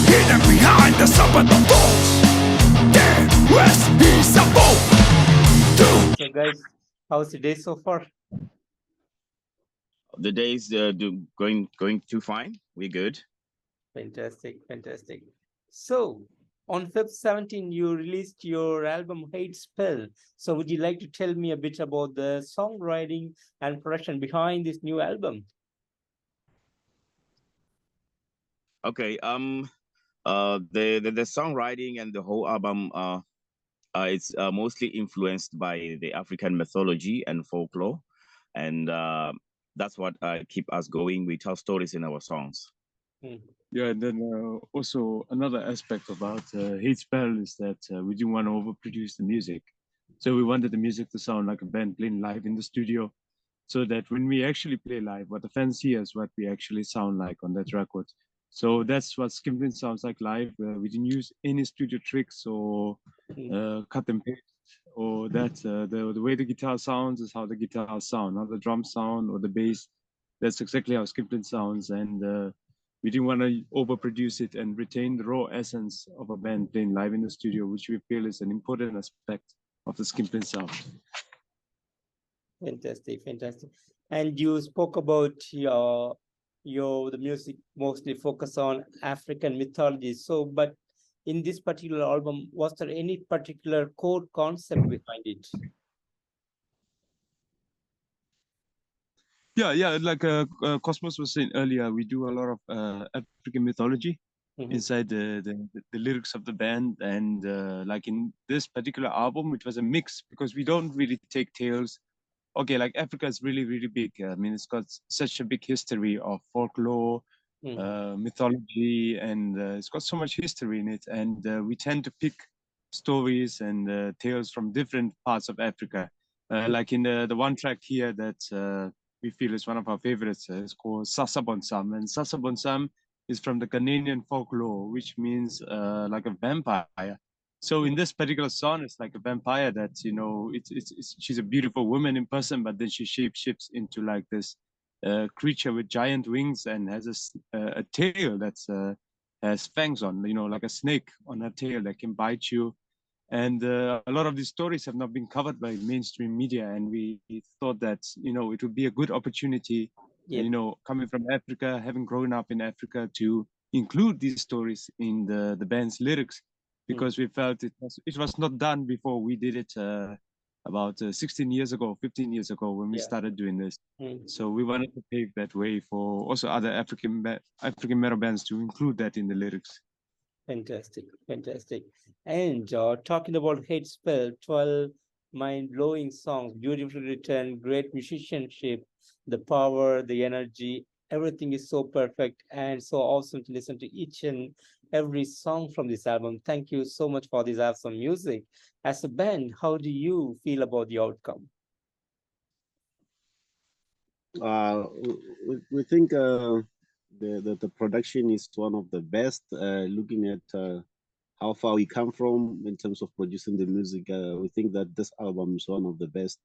Hidden behind the suburban walls, there was his abode. So guys, how's the day so far? The day's going too fine. We're good. Fantastic, fantastic. So on Feb 17, you released your album Hate Spell. So would you like to tell me a bit about the songwriting and production behind this new album? Okay. The songwriting and the whole album it's mostly influenced by the African mythology and folklore, and that's what keep us going. We tell stories in our songs. Yeah, and then also another aspect about Hate Spell is that we didn't want to overproduce the music. So we wanted the music to sound like a band playing live in the studio, so that when we actually play live, what the fans hear is what we actually sound like on that record. So that's what Skinflint sounds like live. We didn't use any studio tricks or cut and paste, or that the way the guitar sounds is how the guitar sound, not the drum sound or the bass. That's exactly how Skinflint sounds, and we didn't want to overproduce it and retain the raw essence of a band playing live in the studio, which we feel is an important aspect of the Skinflint sound. Fantastic, fantastic. And you spoke about the music mostly focus on African mythology. So, but in this particular album, was there any particular core concept behind it? Yeah, like Cosmos was saying earlier, we do a lot of African mythology inside the lyrics of the band, and like in this particular album, it was a mix because we don't really take tales. Okay, like Africa is really, really big. I mean, it's got such a big history of folklore, mythology, and it's got so much history in it. And we tend to pick stories and tales from different parts of Africa. Like in the one track here that we feel is one of our favorites, it's called Sasabonsam. And Sasabonsam is from the Ghanaian folklore, which means like a vampire. So in this particular song, it's like a vampire that, you know, she's a beautiful woman in person, but then she shapeshifts into like this creature with giant wings and has a tail that's has fangs on, you know, like a snake on her tail that can bite you. And a lot of these stories have not been covered by mainstream media, and we thought that, you know, it would be a good opportunity, you know, coming from Africa, having grown up in Africa, to include these stories in the band's lyrics. Because we felt it was not done before. We did it about 16 years ago, 15 years ago when we started doing this. So we wanted to pave that way for also other African metal bands to include that in the lyrics. Fantastic, fantastic. And talking about Hate Spell, 12 mind-blowing songs, beautifully written, great musicianship, the power, the energy, everything is so perfect and so awesome to listen to each and every song from this album. Thank you so much for this awesome music. As a band, how do you feel about the outcome? We think the production is one of the best. Looking at how far we come from in terms of producing the music, we think that this album is one of the best.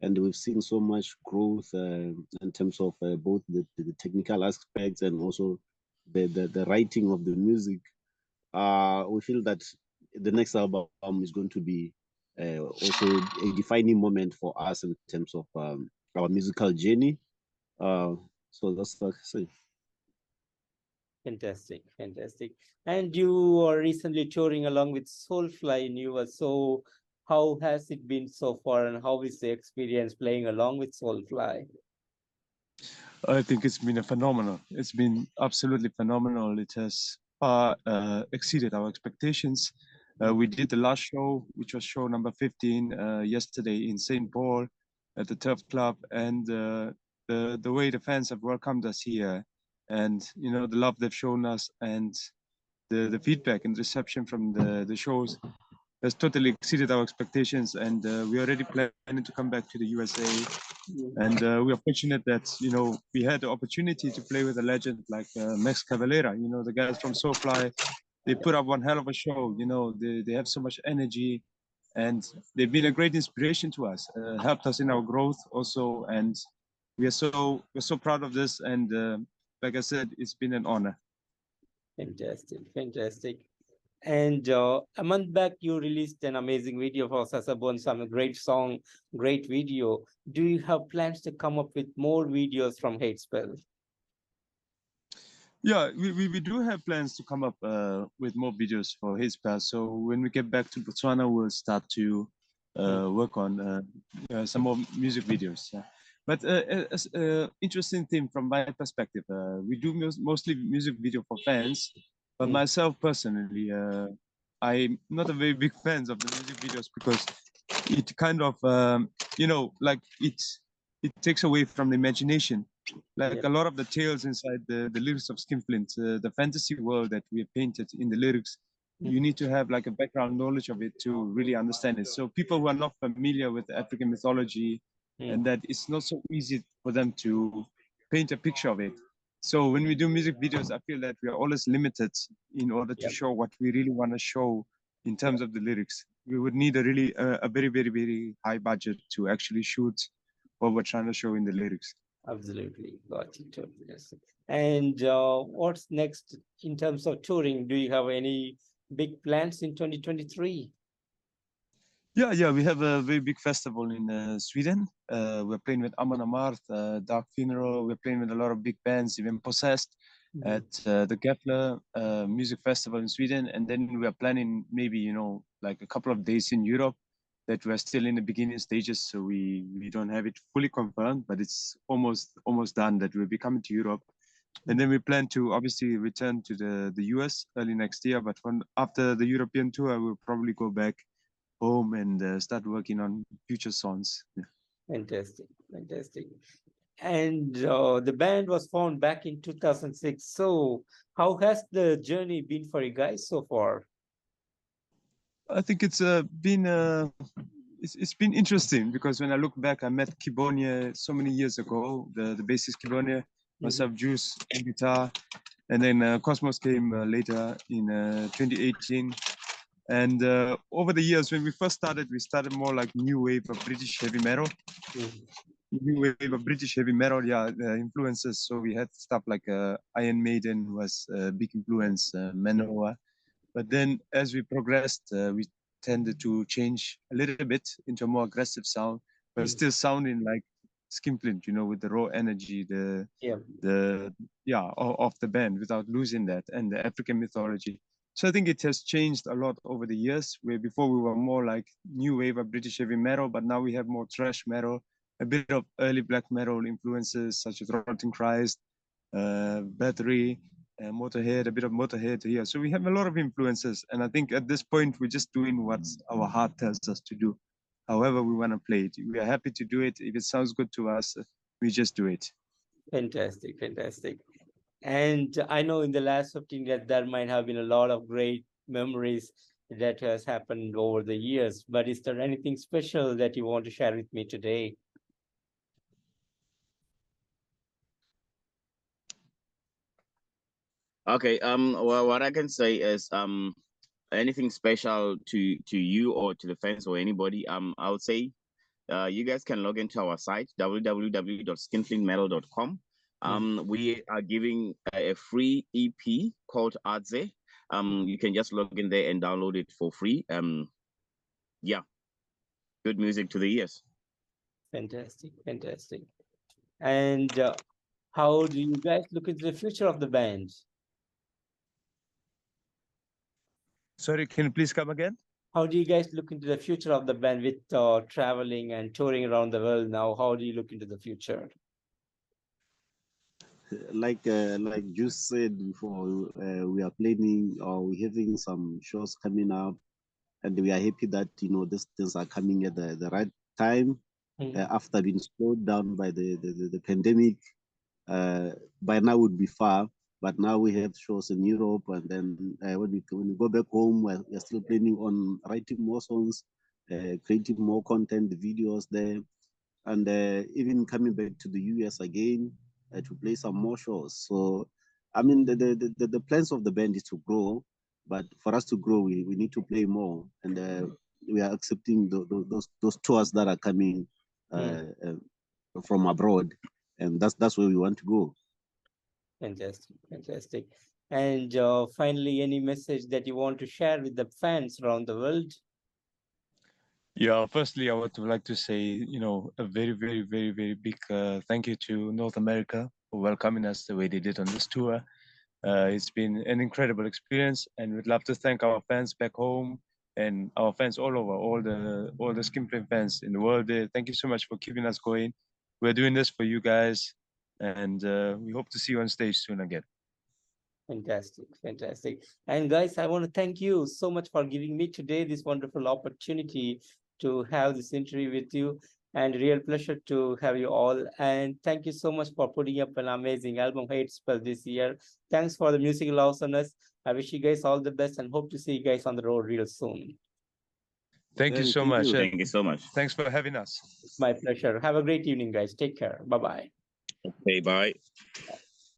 And we've seen so much growth in terms of both the technical aspects and also the writing of the music. We feel that the next album is going to be also a defining moment for us in terms of our musical journey. So that's what I say. Fantastic, fantastic. And you are recently touring along with Soulfly in US. So how has it been so far, and how is the experience playing along with Soulfly? I think it's been a phenomenal. It's been absolutely phenomenal. It has far exceeded our expectations. We did the last show, which was show number 15 yesterday in St. Paul at the Turf Club, and the way the fans have welcomed us here, and you know, the love they've shown us, and the feedback and reception from the shows, has totally exceeded our expectations, and we already planning to come back to the USA. And we are fortunate that we had the opportunity to play with a legend like Max Cavalera. The guys from Soulfly. They put up one hell of a show. They have so much energy, and they've been a great inspiration to us. Helped us in our growth also, and we're so proud of this. And like I said, it's been an honor. Fantastic, fantastic. And a month back, you released an amazing video for Sasabon, some great song, great video. Do you have plans to come up with more videos from Hate Spell? Yeah, we do have plans to come up with more videos for Hate Spell. So when we get back to Botswana, we'll start to work on some more music videos. Yeah. But as interesting thing from my perspective, we do mostly music video for fans. But myself personally, I'm not a very big fan of the music videos because it kind of, like it takes away from the imagination. Like a lot of the tales inside the lyrics of Skinflint, the fantasy world that we have painted in the lyrics, you need to have like a background knowledge of it to really understand it. So people who are not familiar with African mythology, and that it's not so easy for them to paint a picture of it. So when we do music videos, I feel that we are always limited in order to show what we really want to show in terms of the lyrics. We would need a really a very, very, very high budget to actually shoot what we're trying to show in the lyrics. Absolutely, got it. Yes. And what's next in terms of touring? Do you have any big plans in 2023? Yeah, we have a very big festival in Sweden. We're playing with Amon Amarth, Dark Funeral. We're playing with a lot of big bands, even Possessed, at the Gefle Music Festival in Sweden. And then we are planning maybe, like a couple of days in Europe that we're still in the beginning stages. So we don't have it fully confirmed, but it's almost done that we'll be coming to Europe. And then we plan to obviously return to the US early next year. But after the European tour, we'll probably go back home and start working on future songs. Yeah. Fantastic, fantastic. And the band was formed back in 2006. So how has the journey been for you guys so far? I think it's been interesting because when I look back, I met Kebonye so many years ago, the bassist Kebonye, myself, Juice, and guitar, and then Cosmos came later in 2018. And over the years, when we first started, we started more like new wave of British heavy metal. New wave of British heavy metal, influences. So we had stuff like Iron Maiden was a big influence, Manowar. But then as we progressed, we tended to change a little bit into a more aggressive sound, but still sounding like Skinflint, with the raw energy, of the band without losing that and the African mythology. So I think it has changed a lot over the years, where before we were more like new wave of British heavy metal, but now we have more thrash metal, a bit of early black metal influences such as Rotting Christ, Battery, Motorhead, a bit of Motorhead here. So we have a lot of influences. And I think at this point, we're just doing what our heart tells us to do. However we want to play it. We are happy to do it. If it sounds good to us, we just do it. Fantastic, fantastic. And I know in the last 15 years, there might have been a lot of great memories that has happened over the years. But is there anything special that you want to share with me today? Okay. Well, what I can say is anything special to you or to the fans or anybody. I would say you guys can log into our site www.skinflintmetal.com. We are giving a free EP called Adze. You can just log in there and download it for free. Yeah, good music to the ears. Fantastic, fantastic. And how do you guys look into the future of the band? Sorry, can you please come again? How do you guys look into the future of the band with traveling and touring around the world now? How do you look into the future? Like Juice said before, we are planning or we're having some shows coming up, and we are happy that these things are coming at the right time after being slowed down by the pandemic. By now would be far, but now we have shows in Europe, and then when we go back home, we're still planning on writing more songs, creating more content, videos there, and even coming back to the US again to play some more shows. So, I mean, the plans of the band is to grow, but for us to grow, we need to play more, and we are accepting those tours that are coming from abroad, and that's where we want to go. Fantastic, fantastic. And finally, any message that you want to share with the fans around the world? Yeah, firstly, I would like to say, you know, a very, very, very, very big thank you to North America for welcoming us the way they did on this tour. It's been an incredible experience, and we'd love to thank our fans back home and our fans all over, all the Skinflint fans in the world. Thank you so much for keeping us going. We're doing this for you guys, and we hope to see you on stage soon again. Fantastic, fantastic. And guys, I want to thank you so much for giving me today this wonderful opportunity to have this interview with you, and real pleasure to have you all. And thank you so much for putting up an amazing album, Hate Spell, this year. Thanks for the musical awesomeness. I wish you guys all the best and hope to see you guys on the road real soon. Thank you so much. Thank you so much. Thanks for having us. It's my pleasure. Have a great evening, guys. Take care. Bye-bye. Okay, bye.